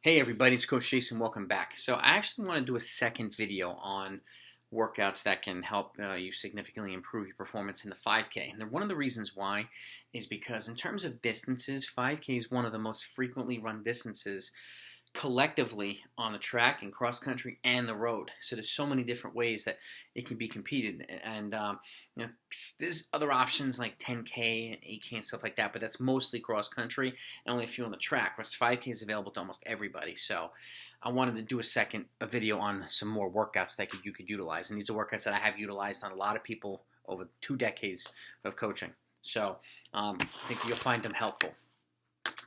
Hey everybody, it's Coach Jason. Welcome back. So I actually want to do a second video on workouts that can help you significantly improve your performance in the 5K. And one of the reasons why is because in terms of distances, 5K is one of the most frequently run distances collectively on the track and cross country and the road. So there's so many different ways that it can be competed, and there's other options like 10K and 8K and stuff like that, but that's mostly cross country and only a few on the track. Whereas 5K is available to almost everybody. So I wanted to do a video on some more workouts that you could utilize, and these are workouts that I have utilized on a lot of people over 2 decades of coaching. So I think you'll find them helpful.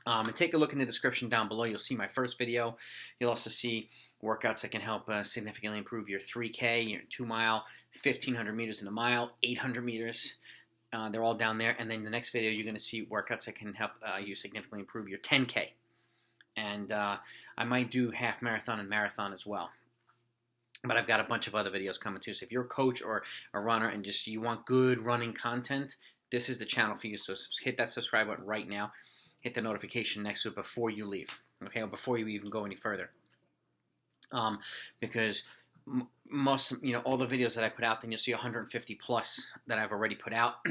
And take a look in the description down below. You'll see my first video. You'll also see workouts that can help significantly improve your 3K, your 2 mile, 1,500 meters in a mile, 800 meters. They're all down there. And then the next video, you're going to see workouts that can help you significantly improve your 10K. And I might do half marathon and marathon as well. But I've got a bunch of other videos coming too. So if you're a coach or a runner and just you want good running content, this is the channel for you. So hit that subscribe button right now. Hit the notification next to it before you leave, okay, or before you even go any further. Because most, all the videos that I put out, then you'll see 150 plus that I've already put out.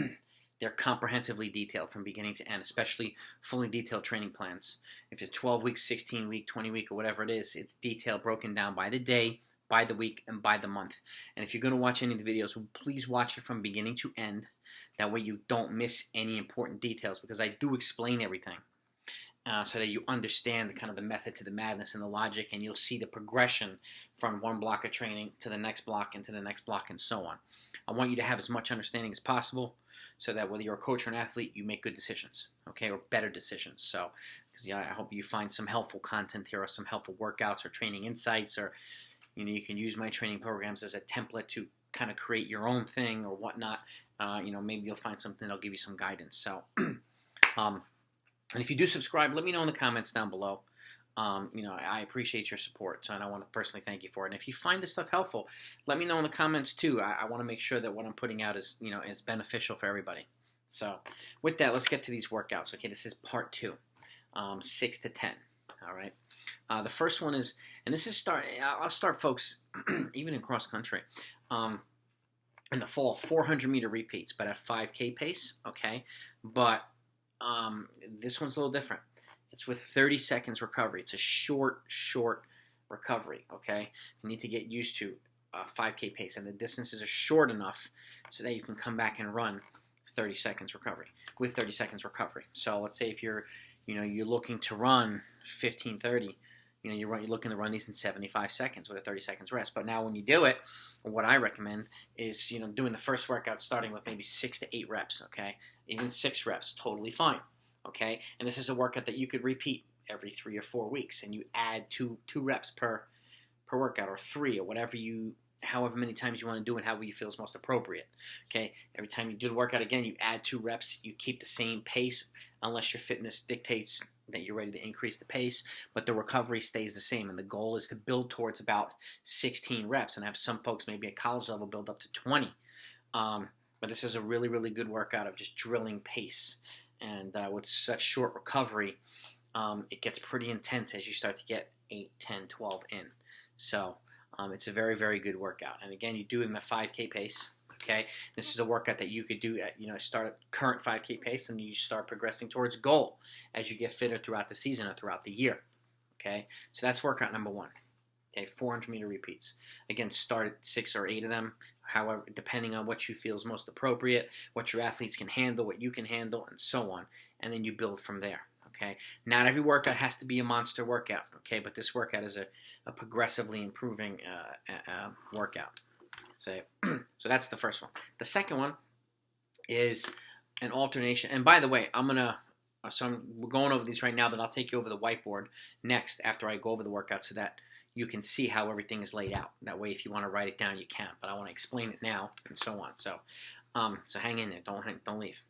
They're comprehensively detailed from beginning to end, especially fully detailed training plans. If it's 12 week, 16 week, 20 week, or whatever it is, it's detailed, broken down by the day, by the week, and by the month. And if you're going to watch any of the videos, please watch it from beginning to end. That way you don't miss any important details, because I do explain everything so that you understand the kind of the method to the madness and the logic, and you'll see the progression from one block of training to the next block and to the next block and so on. I want you to have as much understanding as possible so that whether you're a coach or an athlete, you make good decisions, okay, or better decisions. So I hope you find some helpful content here, or some helpful workouts or training insights, or you can use my training programs as a template to kind of create your own thing or whatnot. Maybe you'll find something that'll give you some guidance. So, and if you do subscribe, let me know in the comments down below. I appreciate your support, so I want to personally thank you for it. And if you find this stuff helpful, let me know in the comments too. I want to make sure that what I'm putting out is, is beneficial for everybody. So, with that, let's get to these workouts. Okay, this is part 2, 6 to 10. All right. The first one is, and this is I'll start, folks, even in cross country. In the fall, 400 meter repeats, but at 5K pace, okay? But this one's a little different. It's with 30 seconds recovery. It's a short recovery, okay? You need to get used to 5K pace, and the distances are short enough so that you can come back and run 30 seconds recovery, with 30 seconds recovery. So let's say if you're looking to run 15:30, you're looking to run these in 75 seconds with a 30 seconds rest. But now when you do it, what I recommend is, doing the first workout starting with maybe 6 to 8 reps, okay? Even 6 reps, totally fine, okay? And this is a workout that you could repeat every 3 or 4 weeks, and you add two reps per workout, or 3, or however many times you want to do it, however you feel is most appropriate, okay? Every time you do the workout again, you add 2 reps. You keep the same pace unless your fitness dictates that you're ready to increase the pace, but the recovery stays the same, and the goal is to build towards about 16 reps, and have some folks maybe at college level build up to 20. But this is a really, really good workout of just drilling pace, and with such short recovery, it gets pretty intense as you start to get 8, 10, 12 in. So it's a very, very good workout. And again, you do it in a 5K pace. Okay, this is a workout that you could do at, start at current 5K pace, and you start progressing towards goal as you get fitter throughout the season or throughout the year. Okay, so that's workout number 1. Okay, 400 meter repeats. Again, start at 6 or 8 of them, however, depending on what you feel is most appropriate, what your athletes can handle, what you can handle, and so on. And then you build from there. Okay, not every workout has to be a monster workout. Okay, but this workout is a progressively improving workout. So that's the first one. The second one is an alternation. And by the way, we're going over these right now, but I'll take you over the whiteboard next after I go over the workout so that you can see how everything is laid out. That way, if you want to write it down, you can. But I want to explain it now and so on. So hang in there. Don't leave.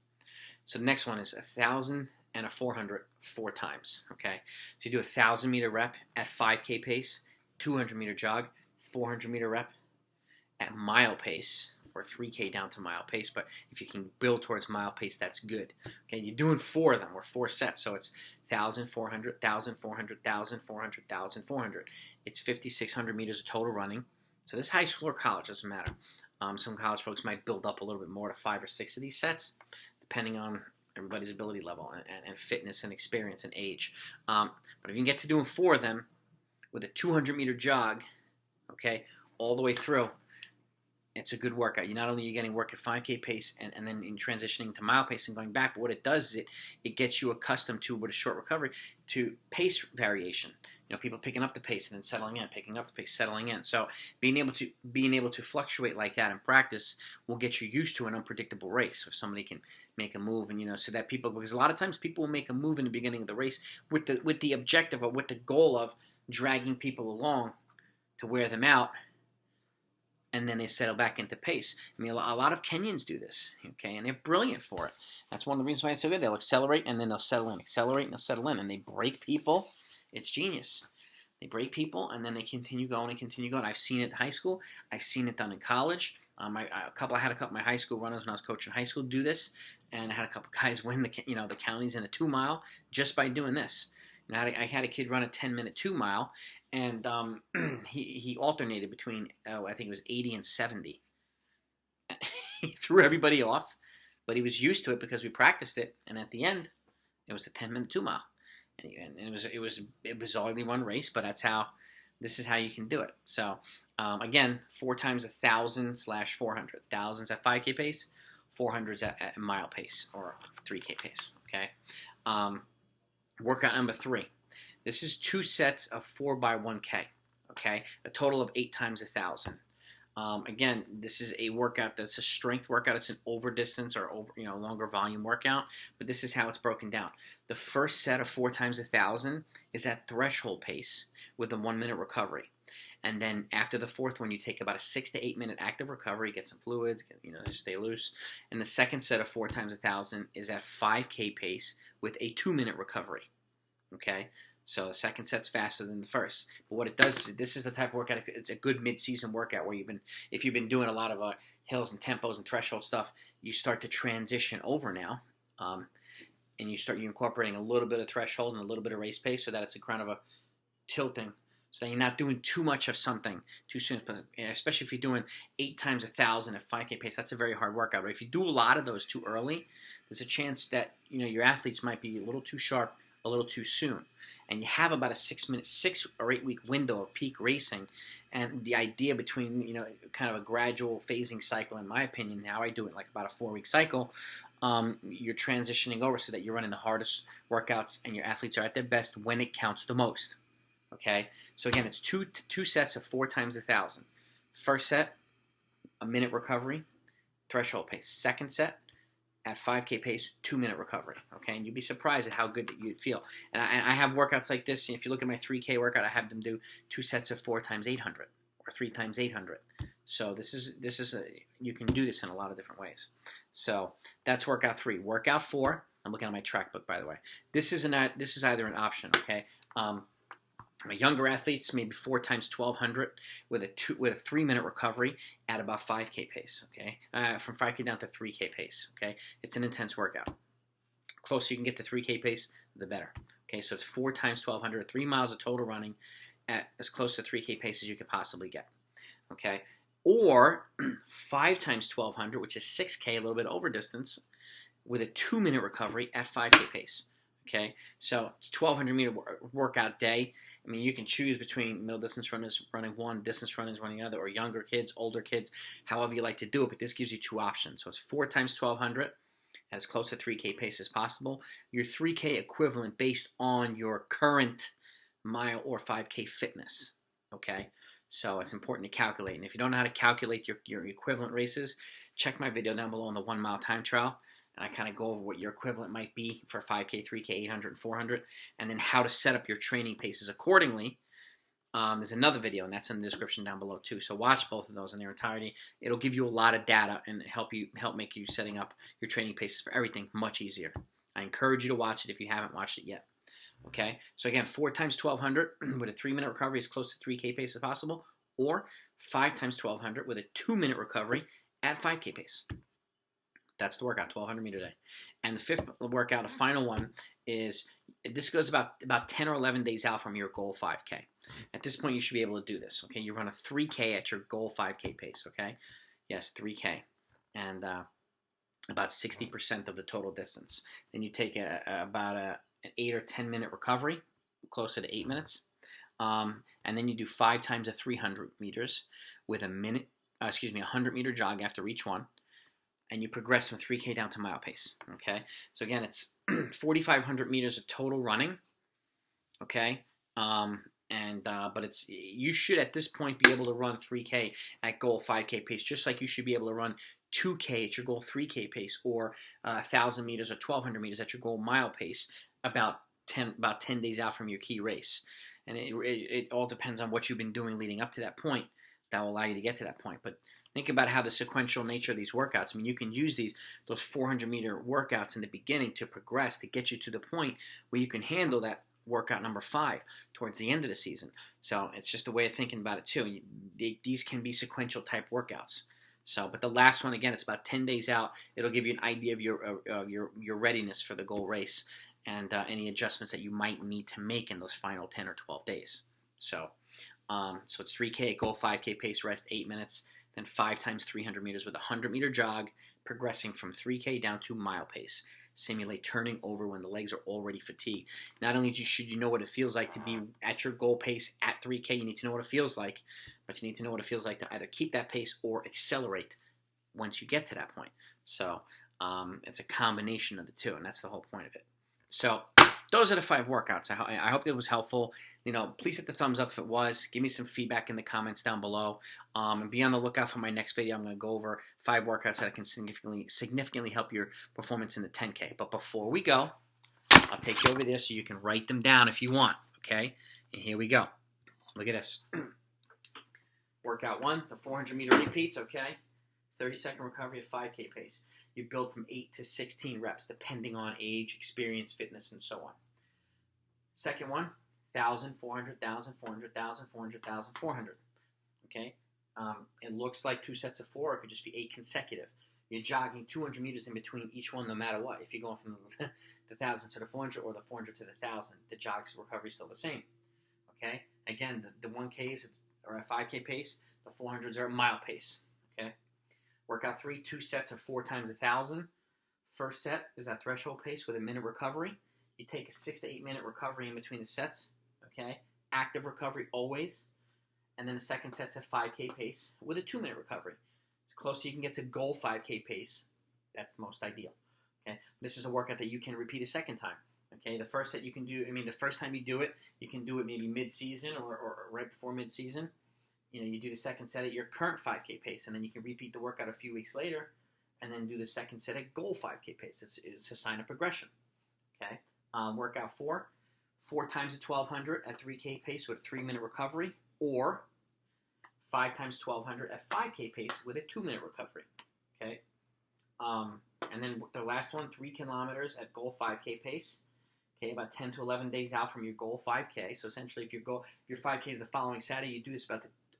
So the next one is 1,000 and a 400 4 times. Okay. So you do a 1,000 meter rep at 5K pace, 200 meter jog, 400 meter rep at mile pace, or 3K down to mile pace. But if you can build towards mile pace, that's good. Okay, you're doing 4 of them, or 4 sets, so it's 1,000, 400, 1,000, 400, 1,000, 400, 1,000, 400. It's 5,600 meters of total running. So this high school or college doesn't matter. Some college folks might build up a little bit more to 5 or 6 of these sets, depending on everybody's ability level and fitness and experience and age. But if you can get to doing 4 of them with a 200-meter jog, okay, all the way through, it's a good workout. Not only are you getting work at 5K pace and then in transitioning to mile pace and going back, but what it does is it gets you accustomed to, with a short recovery, to pace variation. People picking up the pace and then settling in, picking up the pace, settling in. So being able to fluctuate like that in practice will get you used to an unpredictable race. If somebody can make a move, and so that because a lot of times people will make a move in the beginning of the race with the objective or with the goal of dragging people along to wear them out, and then they settle back into pace. I mean, a lot of Kenyans do this, okay, and they're brilliant for it. That's one of the reasons why it's so good. They'll accelerate, and then they'll settle in, accelerate, and they'll settle in, and they break people. It's genius. They break people, and then they continue going and continue going. I've seen it in high school. I've seen it done in college. I had a couple of my high school runners when I was coaching high school do this, and I had a couple of guys win the counties in a 2-mile just by doing this. I had a kid run a 10-minute 2-mile, and he alternated between, I think it was 80 and 70. He threw everybody off, but he was used to it because we practiced it, and at the end, it was a 10-minute 2-mile. And it was only one race, but this is how you can do it. So, again, 4 times 1,000/400. 1,000's at 5K pace, 400's at mile pace, or 3K pace, okay? Workout number 3. This is 2 sets of 4x1K, okay? A total of 8 times 1,000. Again, this is a workout that's a strength workout. It's an over distance or longer volume workout, but this is how it's broken down. The first set of 4 times 1,000 is at threshold pace with a 1-minute recovery. And then after the 4th one, you take about a 6 to 8 minute active recovery, get some fluids, just stay loose. And the second set of 4 times 1,000 is at 5K pace with a 2-minute recovery. Okay, so the second set's faster than the first. But what it does is this is the type of workout. It's a good mid-season workout where if you've been doing a lot of hills and tempos and threshold stuff, you start to transition over now, and you're incorporating a little bit of threshold and a little bit of race pace, so that it's a kind of a tilting. So that you're not doing too much of something too soon, especially if you're doing 8 times 1,000 at 5K pace. That's a very hard workout. But if you do a lot of those too early, there's a chance that your athletes might be a little too sharp, a little too soon. And you have about a 6 or 8 week window of peak racing. And the idea between kind of a gradual phasing cycle, in my opinion, now I do it like about a 4-week cycle. You're transitioning over so that you're running the hardest workouts and your athletes are at their best when it counts the most. Okay, so again, it's two sets of 4 times 1,000. First set, a minute recovery, threshold pace. Second set, at 5K pace, 2-minute recovery. Okay, and you'd be surprised at how good that you'd feel. And I have workouts like this. If you look at my 3K workout, I have them do 2 sets of 4 times 800 or 3 times 800. So you can do this in a lot of different ways. So that's workout 3. Workout 4. I'm looking at my track book, by the way. This is either an option. Okay. My younger athletes, maybe 4 times 1,200 with a 3-minute recovery at about 5K pace. Okay, from 5K down to 3K pace. Okay, it's an intense workout. Closer you can get to 3K pace, the better. Okay, so it's 4 times 1,200, 3 miles of total running at as close to 3K pace as you could possibly get. Okay, or 5 times 1,200, which is 6K, a little bit over distance, with a 2-minute recovery at 5K pace. Okay, so it's 1,200 meter workout day. I mean, you can choose between middle distance runners running one, distance runners running the other, or younger kids, older kids, however you like to do it. But this gives you 2 options. So it's 4 times 1,200, as close to 3K pace as possible. Your 3K equivalent based on your current mile or 5K fitness. Okay, so it's important to calculate. And if you don't know how to calculate your equivalent races, check my video down below on the 1 mile time trial. And I kind of go over what your equivalent might be for 5K, 3K, 800, and 400, and then how to set up your training paces accordingly. There's another video, and that's in the description down below too. So watch both of those in their entirety. It'll give you a lot of data and help make you setting up your training paces for everything much easier. I encourage you to watch it if you haven't watched it yet. Okay, so again, 4 times 1,200 with a 3-minute recovery as close to 3K pace as possible, or 5 times 1,200 with a 2-minute recovery at 5K pace. That's the workout, 1,200 meter day. And the fifth workout, the final one, is this goes about 10 or 11 days out from your goal 5K. At this point, you should be able to do this. Okay, you run a 3K at your goal 5K pace. Okay, yes, 3K, and about 60% of the total distance. Then you take about an 8 or 10 minute recovery, closer to 8 minutes, and then you do 5 times a 300 meters with a 100 meter jog after each one. And you progress from 3K down to mile pace, okay? So again, it's 4,500 meters of total running, okay? But you should at this point be able to run 3K at goal 5K pace, just like you should be able to run 2K at your goal 3K pace, or 1,000 meters or 1,200 meters at your goal mile pace about 10 days out from your key race. And it all depends on what you've been doing leading up to that point that will allow you to get to that point. But think about how the sequential nature of these workouts. I mean, you can use those 400-meter workouts in the beginning to progress, to get you to the point where you can handle that workout number 5 towards the end of the season. So it's just a way of thinking about it too. These can be sequential type workouts. So, but the last one, again, it's about 10 days out. It'll give you an idea of your readiness for the goal race and any adjustments that you might need to make in those final 10 or 12 days. So it's 3K, goal 5K pace, rest 8 minutes. Then 5 times 300 meters with a 100-meter jog, progressing from 3K down to mile pace. Simulate turning over when the legs are already fatigued. Not only should you know what it feels like to be at your goal pace at 3K, you need to know what it feels like, but you need to know what it feels like to either keep that pace or accelerate once you get to that point. So it's a combination of the two, and that's the whole point of it. So those are the 5 workouts. I hope it was helpful. Please hit the thumbs up if it was. Give me some feedback in the comments down below. And be on the lookout for my next video. I'm going to go over 5 workouts that can significantly help your performance in the 10K. But before we go, I'll take you over there so you can write them down if you want. Okay? And here we go. Look at this. Workout 1, the 400-meter repeats. Okay? 30-second recovery at 5K pace. You build from 8 to 16 reps, depending on age, experience, fitness, and so on. Second one, 1,000, 400, 1,000, 400, 1,000, 400, 1,000, 400. Okay? It looks like 2 sets of 4, or it could just be 8 consecutive. You're jogging 200 meters in between each one no matter what. If you're going from the 1,000 to the 400 or the 400 to the 1,000, the jog's recovery is still the same. Okay? Again, the 1Ks are at 5K pace. The 400s are at mile pace. Okay? Workout 3, 2 sets of 4 times 1,000. First set is at threshold pace with a minute recovery. You take a 6 to 8 minute recovery in between the sets. Okay, active recovery always. And then the second set's at 5K pace with a 2-minute recovery. As close as you can get to goal 5K pace, that's the most ideal. Okay, this is a workout that you can repeat a second time. Okay, the first set you can do. The first time you do it, you can do it maybe mid-season or right before mid-season. You do the second set at your current 5K pace, and then you can repeat the workout a few weeks later, and then do the second set at goal 5K pace. It's a sign of progression. Okay. Workout 4 times the 1,200 at 3K pace with a 3-minute recovery, or 5 times 1,200 at 5K pace with a 2-minute recovery. Okay. And then the last one, 3 kilometers at goal 5K pace. Okay, about 10 to 11 days out from your goal 5K. So essentially, if your 5K is the following Saturday, you do this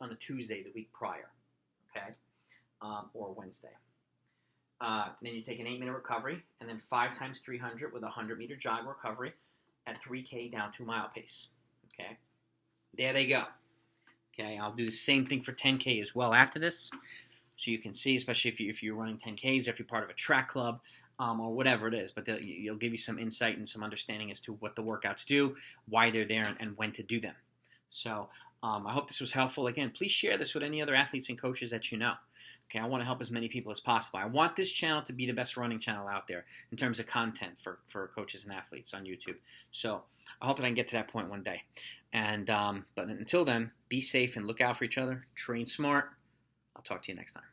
on a Tuesday the week prior, okay, or Wednesday. Then you take an 8-minute recovery, and then 5 times 300 with a 100-meter jog recovery at 3K down to mile pace. Okay, there they go. Okay, I'll do the same thing for 10K as well after this, so you can see, especially if you're running 10Ks, or if you're part of a track club, or whatever it is. But you'll give you some insight and some understanding as to what the workouts do, why they're there, and when to do them. So I hope this was helpful. Again, please share this with any other athletes and coaches that you know. Okay, I want to help as many people as possible. I want this channel to be the best running channel out there in terms of content for coaches and athletes on YouTube. So I hope that I can get to that point one day. And but until then, be safe and look out for each other. Train smart. I'll talk to you next time.